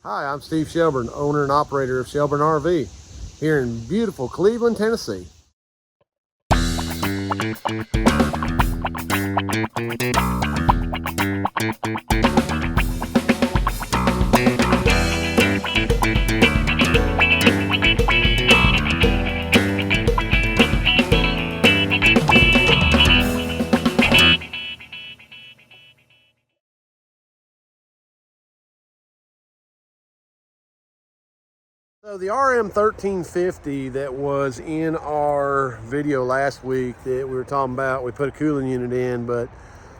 Hi, I'm Steve Shelburne, owner and operator of Shelburne RV here in beautiful Cleveland, Tennessee. So the RM1350 that was in our video last week that we were talking about, we put a cooling unit in, but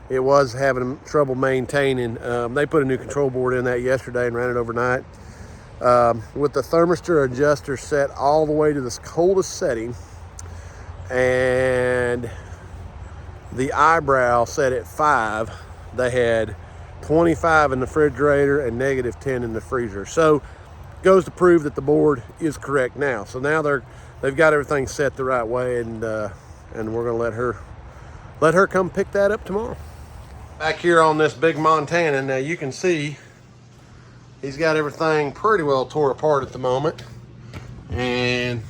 it was having trouble maintaining. They put a new control board in that yesterday and ran it overnight. With the thermistor adjuster set all the way to this coldest setting and the eyebrow set at 5, they had 25 in the refrigerator and -10 in the freezer. So goes to prove that the board is correct now. So now they've got everything set the right way, and we're gonna let her come pick that up tomorrow. Back here on this big Montana, now you can see he's got everything pretty well tore apart at the moment, and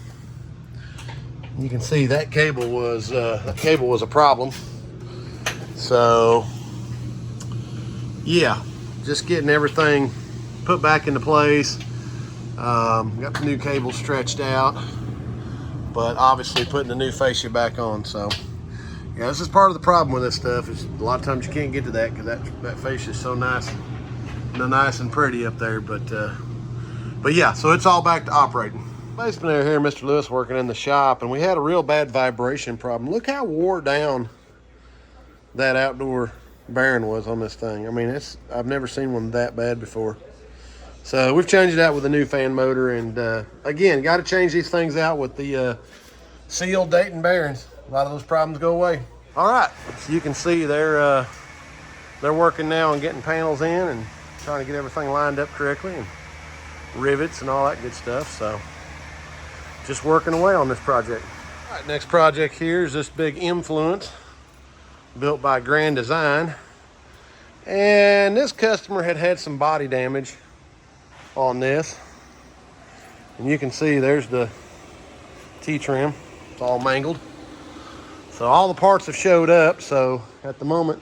you can see that cable was a problem. So yeah, just getting everything put back into place. Got the new cable stretched out, but obviously putting the new fascia back on. So yeah, this is part of the problem with this stuff, is a lot of times you can't get to that because that fascia is so nice and pretty up there. But yeah, so it's all back to operating. Basement here, Mr. Lewis working in the shop, and we had a real bad vibration problem. Look how wore down that outdoor bearing was on this thing. I mean, I've never seen one that bad before. So we've changed it out with a new fan motor, and again, got to change these things out with the sealed Dayton bearings. A lot of those problems go away. All right, so you can see they're working now on getting panels in and trying to get everything lined up correctly, and rivets and all that good stuff. So just working away on this project. All right, next project here is this big Influence built by Grand Design, and this customer had some body damage on this, and you can see there's the T-trim. It's all mangled, so all the parts have showed up. So at the moment,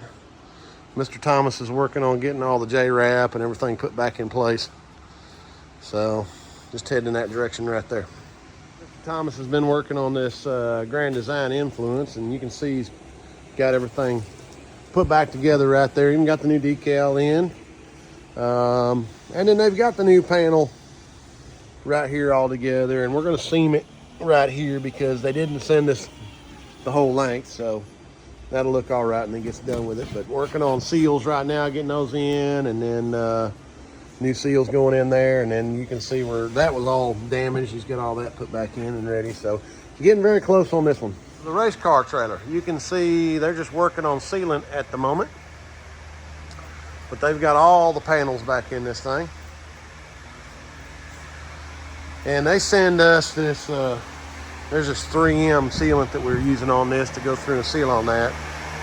Mr. Thomas is working on getting all the J-wrap and everything put back in place. So just heading in that direction right there. Mr. Thomas has been working on this Grand Design Influence, and you can see he's got everything put back together right there. Even got the new decal in. And then they've got the new panel right here all together, and we're going to seam it right here because they didn't send us the whole length, so that'll look all right when it gets done with it. But working on seals right now, getting those in, and then new seals going in there, and then you can see where that was all damaged. He's got all that put back in and ready, so getting very close on this one. The race car trailer, you can see they're just working on sealant at the moment, but they've got all the panels back in this thing. And they send us this, there's this 3M sealant that we're using on this to go through and seal on that.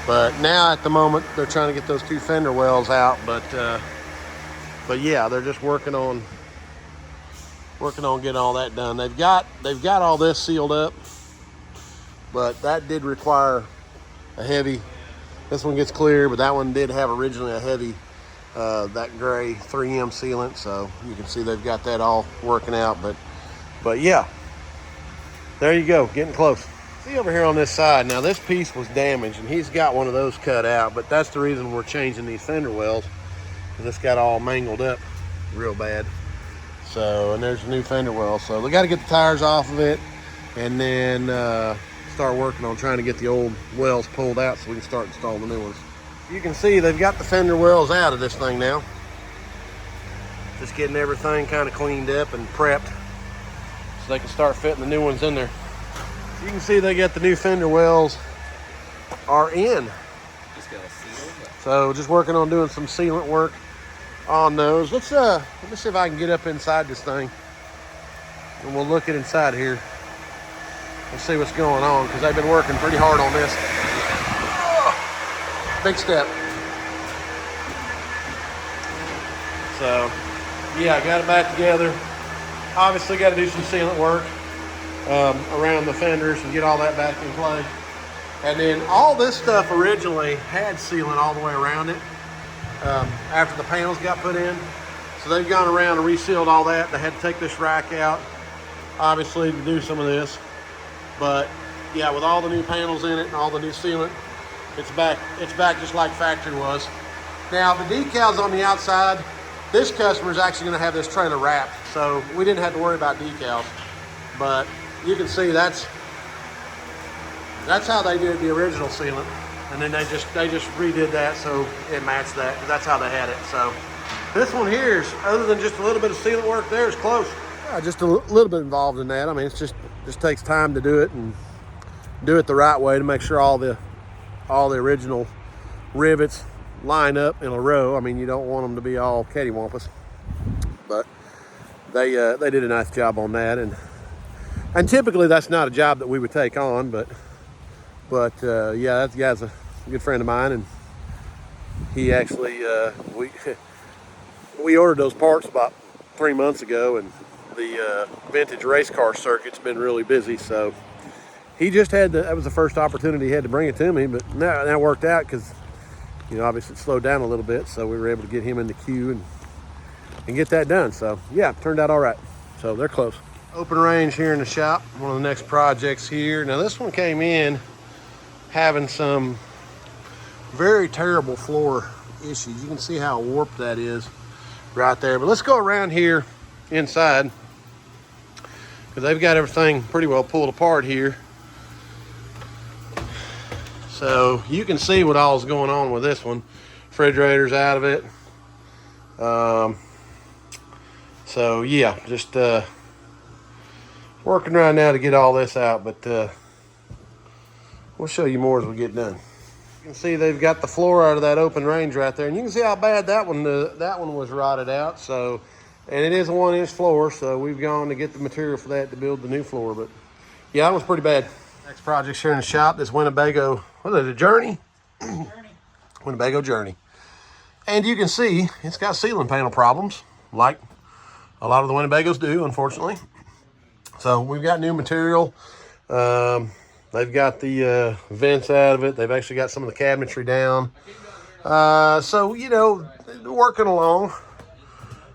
But now at the moment, they're trying to get those 2 fender wells out. But yeah, they're just working on getting all that done. They've got all this sealed up, but that did require a heavy, this one gets clear, but that one did have originally a heavy, that gray 3M sealant. So you can see they've got that all working out. But yeah, there you go, getting close. See over here on this side, now this piece was damaged, and he's got one of those cut out, but that's the reason we're changing these fender wells, because this got all mangled up real bad. So, and there's a new fender well. So they got to get the tires off of it, and then start working on trying to get the old wells pulled out so we can start installing the new ones. You can see they've got the fender wells out of this thing now. Just getting everything kind of cleaned up and prepped so they can start fitting the new ones in there. You can see they got the new fender wells are in. So just working on doing some sealant work on those. Let me see if I can get up inside this thing, and we'll look at inside here and see what's going on, because they've been working pretty hard on this. Big step. So yeah, got it back together. Obviously got to do some sealant work around the fenders and get all that back in play. And then all this stuff originally had sealant all the way around it after the panels got put in. So they've gone around and resealed all that. They had to take this rack out, obviously, to do some of this. But yeah, with all the new panels in it and all the new sealant, it's back just like factory was. Now the decals on the outside, this customer is actually going to have this trailer wrapped, so we didn't have to worry about decals. But you can see that's how they did the original sealant, and then they just redid that so it matched that, because that's how they had it. So this one here is, other than just a little bit of sealant work there, is close. Just a little bit involved in that. I mean, it's just takes time to do it and do it the right way to make sure all the original rivets line up in a row. I mean, you don't want them to be all cattywampus, but they did a nice job on that. And typically that's not a job that we would take on, but yeah, that guy's a good friend of mine, and he actually we ordered those parts about 3 months ago, and the vintage race car circuit's been really busy, so he just had that was the first opportunity he had to bring it to me. But that worked out because, you know, obviously it slowed down a little bit, so we were able to get him in the queue and get that done. So yeah, turned out all right. So they're close. Open range here in the shop, one of the next projects here. Now this one came in having some very terrible floor issues. You can see how warped that is right there. But let's go around here inside, because they've got everything pretty well pulled apart here. So you can see what all is going on with this one. Refrigerator's out of it. So yeah, just working right now to get all this out, but we'll show you more as we get done. You can see they've got the floor out of that open range right there, and you can see how bad that one was rotted out. So, and it is a 1-inch floor, so we've gone to get the material for that to build the new floor. But yeah, that was pretty bad. Next project here in the shop, this Winnebago, what is it, a Journey? Winnebago Journey. And you can see it's got ceiling panel problems, like a lot of the Winnebagos do, unfortunately. So we've got new material. They've got the vents out of it. They've actually got some of the cabinetry down. So, you know, working along.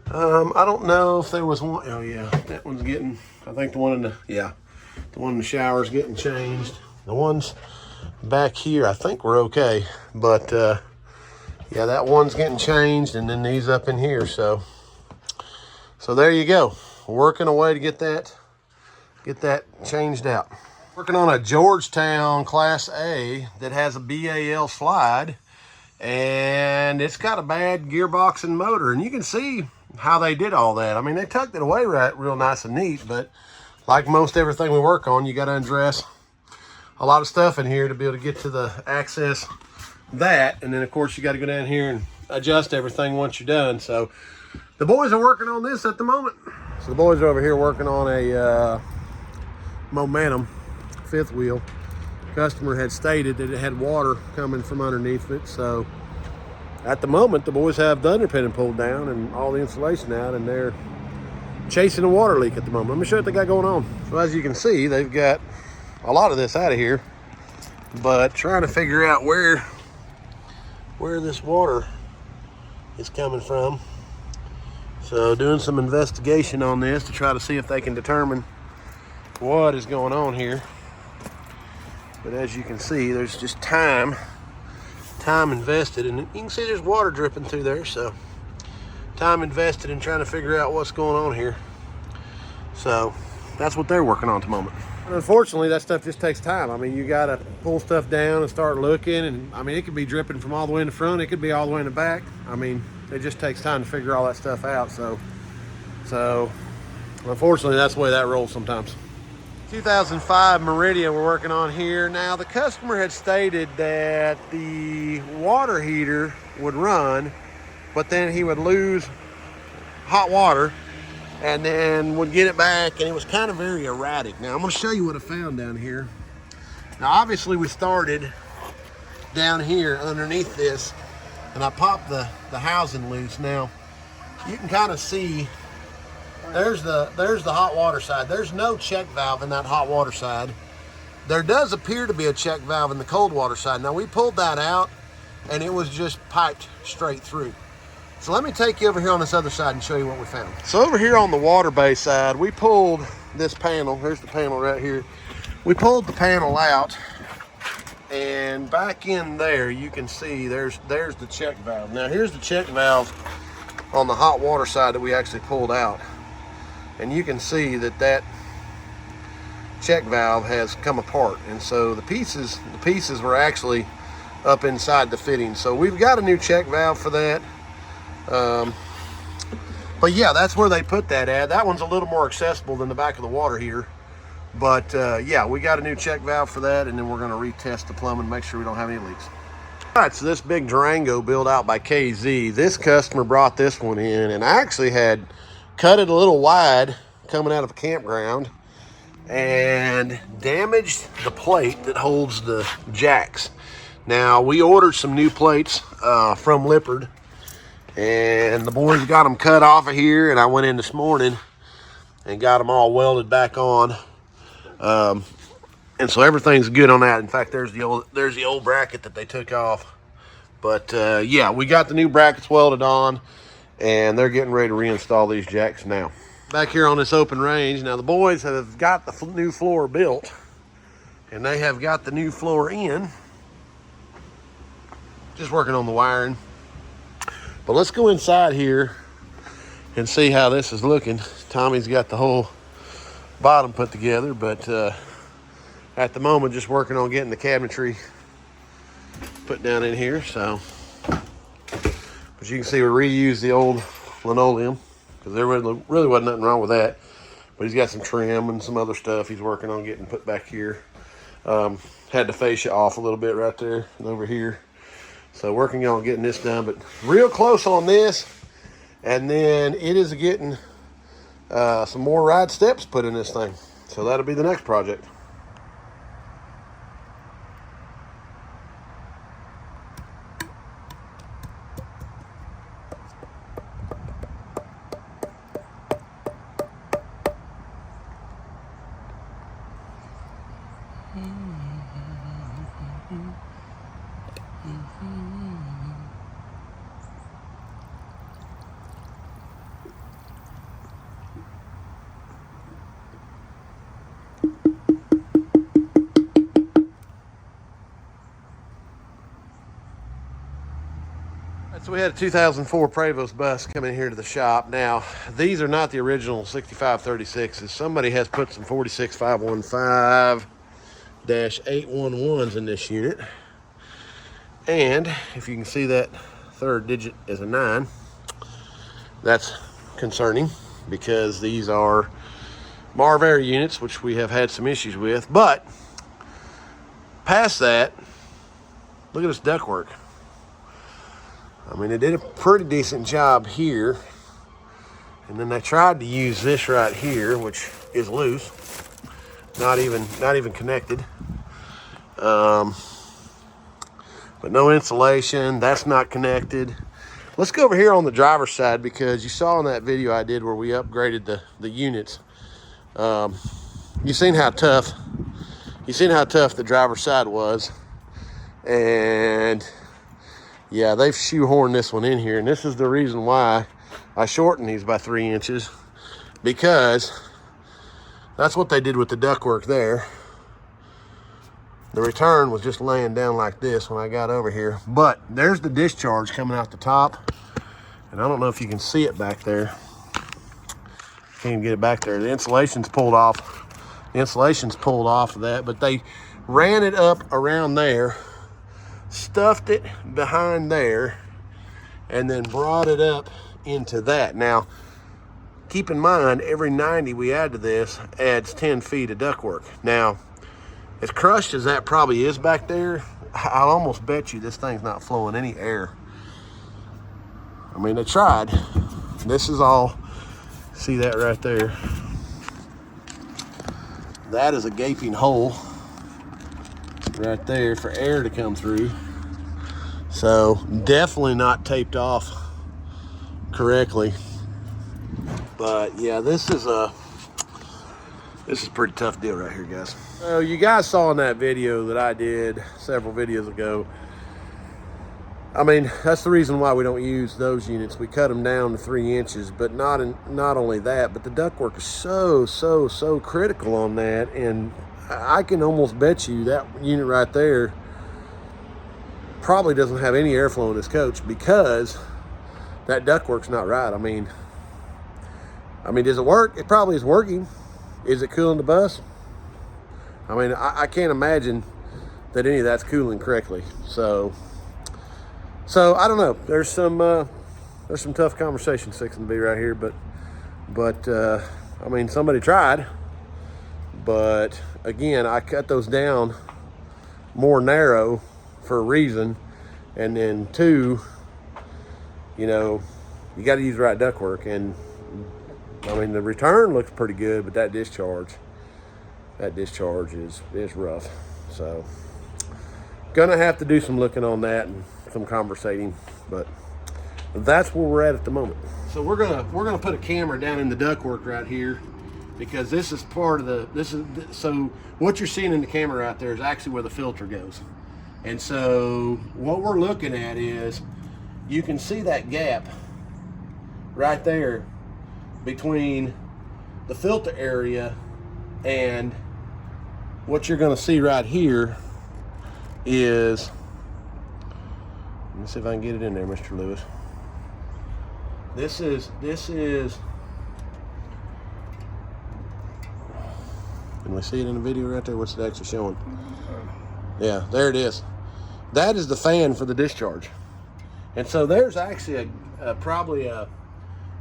I don't know if there was one. Oh yeah, that one's getting, I think the one in the shower is getting changed. The ones back here, I think we're okay. But yeah, that one's getting changed, and then these up in here. So there you go. Working away to get that changed out. Working on a Georgetown Class A that has a BAL slide, and it's got a bad gearbox and motor, and you can see how they did all that. I mean, they tucked it away real nice and neat, but like most everything we work on, you got to undress a lot of stuff in here to be able to get to the access that, and then of course you got to go down here and adjust everything once you're done. So the boys are working on this at the moment. So the boys are over here working on a Momentum fifth wheel. Customer had stated that it had water coming from underneath it, so at the moment the boys have the underpinning pulled down and all the insulation out, and they're chasing a water leak at the moment. Let me show you what they got going on. So as you can see, they've got a lot of this out of here, but trying to figure out where this water is coming from. So doing some investigation on this to try to see if they can determine what is going on here. But as you can see, there's just time invested, and you can see there's water dripping through there. So time invested in trying to figure out what's going on here. So that's what they're working on at the moment. And unfortunately, that stuff just takes time. I mean, you got to pull stuff down and start looking, and I mean, it could be dripping from all the way in the front, it could be all the way in the back. I mean, it just takes time to figure all that stuff out. So unfortunately, that's the way that rolls sometimes. 2005 Meridian we're working on here. Now the customer had stated that the water heater would run, but then he would lose hot water and then would get it back, and it was kind of very erratic. Now I'm going to show you what I found down here. Now obviously we started down here underneath this, and I popped the housing loose. Now you can kind of see there's the hot water side. There's no check valve in that hot water side. There does appear to be a check valve in the cold water side. Now we pulled that out and it was just piped straight through. So let me take you over here on this other side and show you what we found. So over here on the water bay side, we pulled this panel. Here's the panel right here. We pulled the panel out, and back in there you can see there's the check valve. Now here's the check valve on the hot water side that we actually pulled out. And you can see that check valve has come apart, and so the pieces were actually up inside the fitting. So we've got a new check valve for that. But yeah, that's where they put that at. That one's a little more accessible than the back of the water heater. But yeah, we got a new check valve for that, and then we're going to retest the plumbing, make sure we don't have any leaks. All right, so this big Durango built out by KZ, this customer brought this one in and actually had cut it a little wide coming out of the campground and damaged the plate that holds the jacks. Now, we ordered some new plates from Lippard, and the boys got them cut off of here, and I went in this morning and got them all welded back on. And so everything's good on that. In fact, there's the old bracket that they took off. But yeah, we got the new brackets welded on, and they're getting ready to reinstall these jacks now. Back here on this open range, now the boys have got the new floor built, and they have got the new floor in. Just working on the wiring. But let's go inside here and see how this is looking. Tommy's got the whole bottom put together, but at the moment just working on getting the cabinetry put down in here. So, but you can see we reused the old linoleum because there really wasn't nothing wrong with that. But he's got some trim and some other stuff he's working on getting put back here. Had the fascia off a little bit right there and over here. So working on getting this done, but real close on this. And then it is getting some more ride steps put in this thing. So that'll be the next project. So we had a 2004 Prevost bus coming here to the shop. Now, these are not the original 6536s. Somebody has put some 46515-811s in this unit. And if you can see that third digit is a 9, that's concerning because these are Marv Air units, which we have had some issues with. But past that, look at this ductwork. I mean, they did a pretty decent job here. And then they tried to use this right here, which is loose. Not even connected. But no insulation. That's not connected. Let's go over here on the driver's side because you saw in that video I did where we upgraded the units. You seen how tough the driver's side was. And yeah, they've shoehorned this one in here, and this is the reason why I shortened these by 3 inches, because that's what they did with the ductwork there. The return was just laying down like this when I got over here, but there's the discharge coming out the top, and I don't know if you can see it back there. Can't even get it back there. The insulation's pulled off. The insulation's pulled off of that, but they ran it up around there, stuffed it behind there, and then brought it up into that. Now, keep in mind, every 90 we add to this adds 10 feet of ductwork. Now, as crushed as that probably is back there, I'll almost bet you this thing's not flowing any air. I mean, they tried. This is all, see that right there? That is a gaping hole right there for air to come through. So definitely not taped off correctly. But yeah, this is a pretty tough deal right here, guys. So you guys saw in that video that I did several videos ago, I mean, that's the reason why we don't use those units. We cut them down to 3 inches, but not only that, but the ductwork is so critical on that. And I can almost bet you that unit right there probably doesn't have any airflow in this coach because that ductwork's not right. I mean, does it work? It probably is working. Is it cooling the bus? I mean, I can't imagine that any of that's cooling correctly. So I don't know. There's some tough conversations fixing to be right here, but I mean, somebody tried. But again, I cut those down more narrow for a reason, and then 2, you know, you got to use the right ductwork. And I mean, the return looks pretty good, but that discharge is rough. So gonna have to do some looking on that and some conversating, but that's where we're at the moment. So we're gonna put a camera down in the ductwork right here, because this is part of so what you're seeing in the camera right there is actually where the filter goes. And so what we're looking at is, you can see that gap right there between the filter area, and what you're going to see right here is, let me see if I can get it in there, Mr. Lewis. This is can we see it in the video right there? What's it actually showing? Yeah, there it is. That is the fan for the discharge. And so there's actually probably a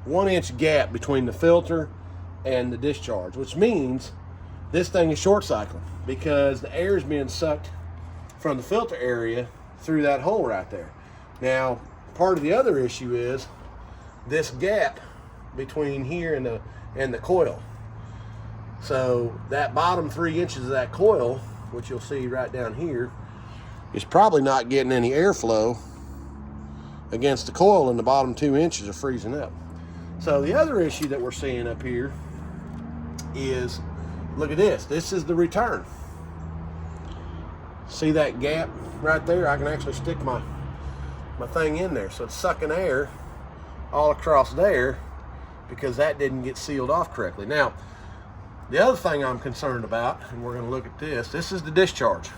1-inch gap between the filter and the discharge, which means this thing is short cycling, because the air is being sucked from the filter area through that hole right there. Now, part of the other issue is this gap between here and the coil. So that bottom 3 inches of that coil, which you'll see right down here, is probably not getting any airflow against the coil, and the bottom 2 inches are freezing up. So the other issue that we're seeing up here is, look at this. This is the return. See that gap right there? I can actually stick my thing in there. So it's sucking air all across there because that didn't get sealed off correctly. Now, the other thing I'm concerned about, and we're going to look at this is the discharge.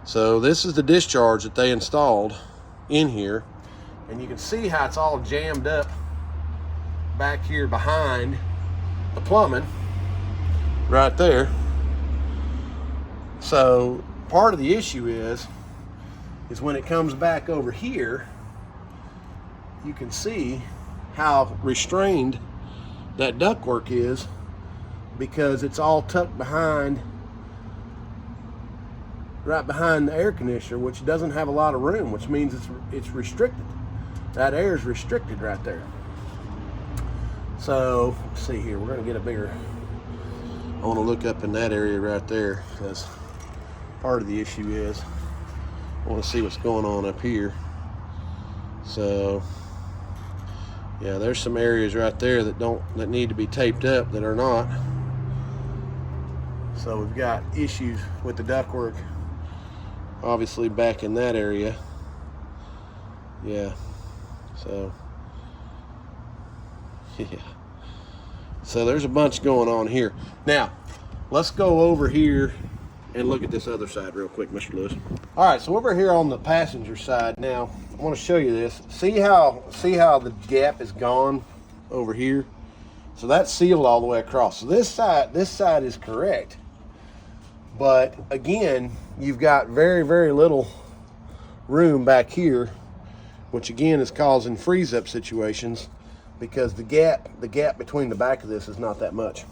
So this is the discharge that they installed in here, and you can see how it's all jammed up back here behind the plumbing right there. So part of the issue is when it comes back over here, you can see how restrained that ductwork is, because it's all tucked behind, right behind the air conditioner, which doesn't have a lot of room, which means it's restricted. That air is restricted right there. So let's see here, we're going to get a bigger, I want to look up in that area right there, because part of the issue is I want to see what's going on up here. So yeah, there's some areas right there that need to be taped up that are not. So we've got issues with the ductwork, obviously back in that area. Yeah, so yeah, so there's a bunch going on here. Now let's go over here and look at this other side real quick, Mr. Lewis. All right, so over here on the passenger side, now I want to show you this. See how the gap is gone over here? So that's sealed all the way across. So this side is correct. But again, you've got very little room back here, which again is causing freeze up situations, because the gap between the back of this is not that much.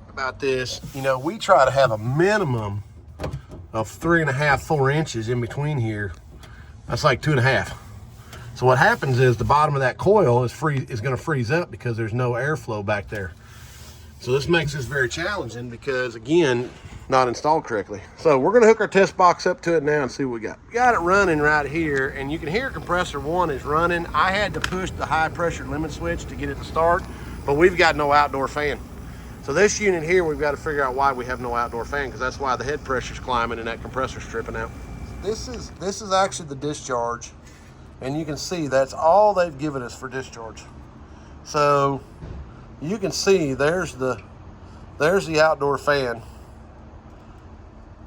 About this, you know, we try to have a minimum of 3.5, 4 inches in between here. That's like 2.5. So what happens is the bottom of that coil is going to freeze up because there's no airflow back there. So this makes this very challenging because, again, not installed correctly. So we're gonna hook our test box up to it now and see what we got. Got it running right here, and you can hear compressor 1 is running. I had to push the high pressure limit switch to get it to start, but we've got no outdoor fan. So this unit here, we've got to figure out why we have no outdoor fan, because that's why the head pressure's climbing and that compressor's tripping out. This is actually the discharge, and you can see that's all they've given us for discharge. So you can see there's the outdoor fan.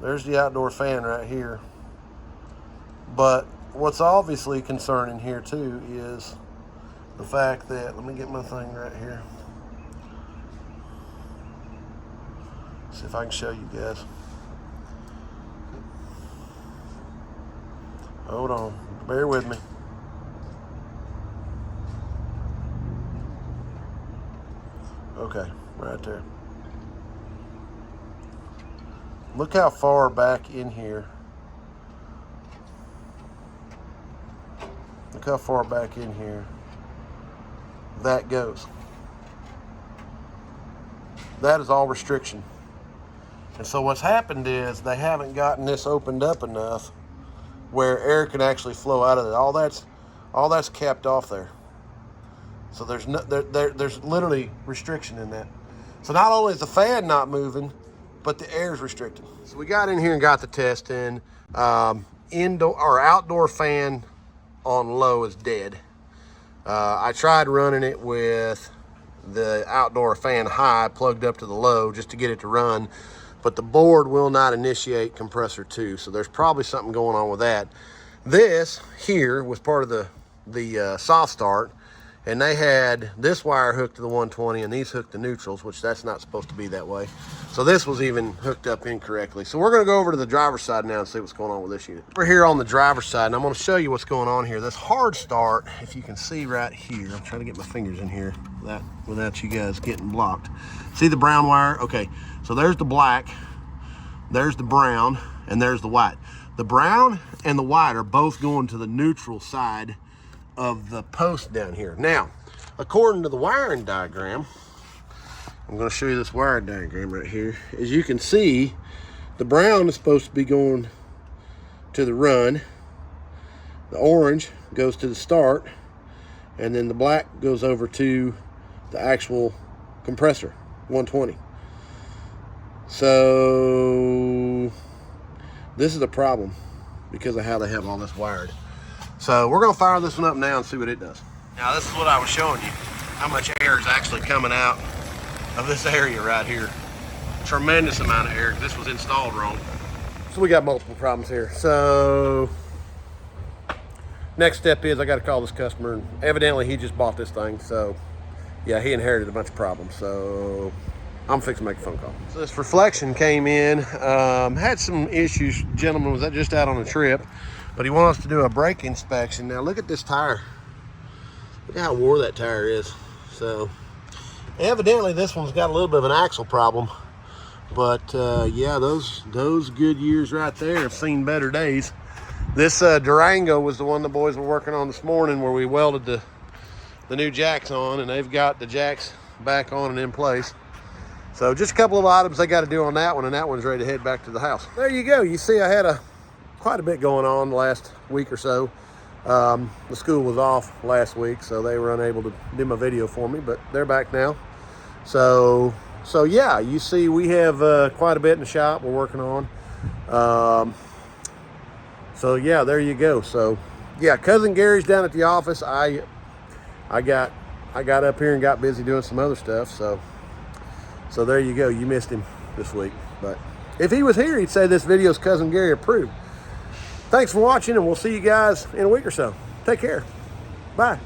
There's the outdoor fan right here. But what's obviously concerning here too is the fact that, let me get my thing right here. See if I can show you guys. Hold on, bear with me. Okay, right there. Look how far back in here. Look how far back in here that goes. That is all restriction. And so what's happened is they haven't gotten this opened up enough where air can actually flow out of it. All that's capped off there. So there's literally restriction in that. So not only is the fan not moving, but the air is restricted. So we got in here and got the test in. Indoor or outdoor fan on low is dead. I tried running it with the outdoor fan high plugged up to the low just to get it to run, but the board will not initiate compressor 2. So there's probably something going on with that. This here was part of the soft start, and they had this wire hooked to the 120 and these hooked to neutrals, which that's not supposed to be that way. So this was even hooked up incorrectly. So we're gonna go over to the driver's side now and see what's going on with this unit. We're here on the driver's side, and I'm gonna show you what's going on here. This hard start, if you can see right here, I'm trying to get my fingers in here without you guys getting blocked. See the brown wire? Okay, so there's the black, there's the brown, and there's the white. The brown and the white are both going to the neutral side of the post down here. Now, according to the wiring diagram, I'm going to show you this wiring diagram right here. As you can see, the brown is supposed to be going to the run, the orange goes to the start, and then the black goes over to the actual compressor, 120. So this is a problem because of how they have all this wired. So we're gonna fire this one up now and see what it does. Now this is what I was showing you, how much air is actually coming out of this area right here. Tremendous amount of air. This was installed wrong. So we got multiple problems here. So next step is I got to call this customer, and evidently he just bought this thing. So yeah, he inherited a bunch of problems. So I'm fixing to make a phone call. So this reflection came in, had some issues. Gentleman was just out on a trip, but he wants us to do a brake inspection. Now look at this tire. Look how wore that tire is. So evidently this one's got a little bit of an axle problem, but yeah, those good years right there have seen better days. This Durango was the one the boys were working on this morning, where we welded the new jacks on, and they've got the jacks back on and in place. So just a couple of items they got to do on that one, and that one's ready to head back to the house. There you go. You see I had quite a bit going on the last week or so. The school was off last week, so they were unable to do my video for me, but they're back now. So yeah, you see we have quite a bit in the shop we're working on. So yeah, there you go. So yeah, Cousin Gary's down at the office. I got up here and got busy doing some other stuff. So there you go. You missed him this week, but if he was here, he'd say this video is Cousin Gary approved. Thanks for watching, and we'll see you guys in a week or so. Take care. Bye.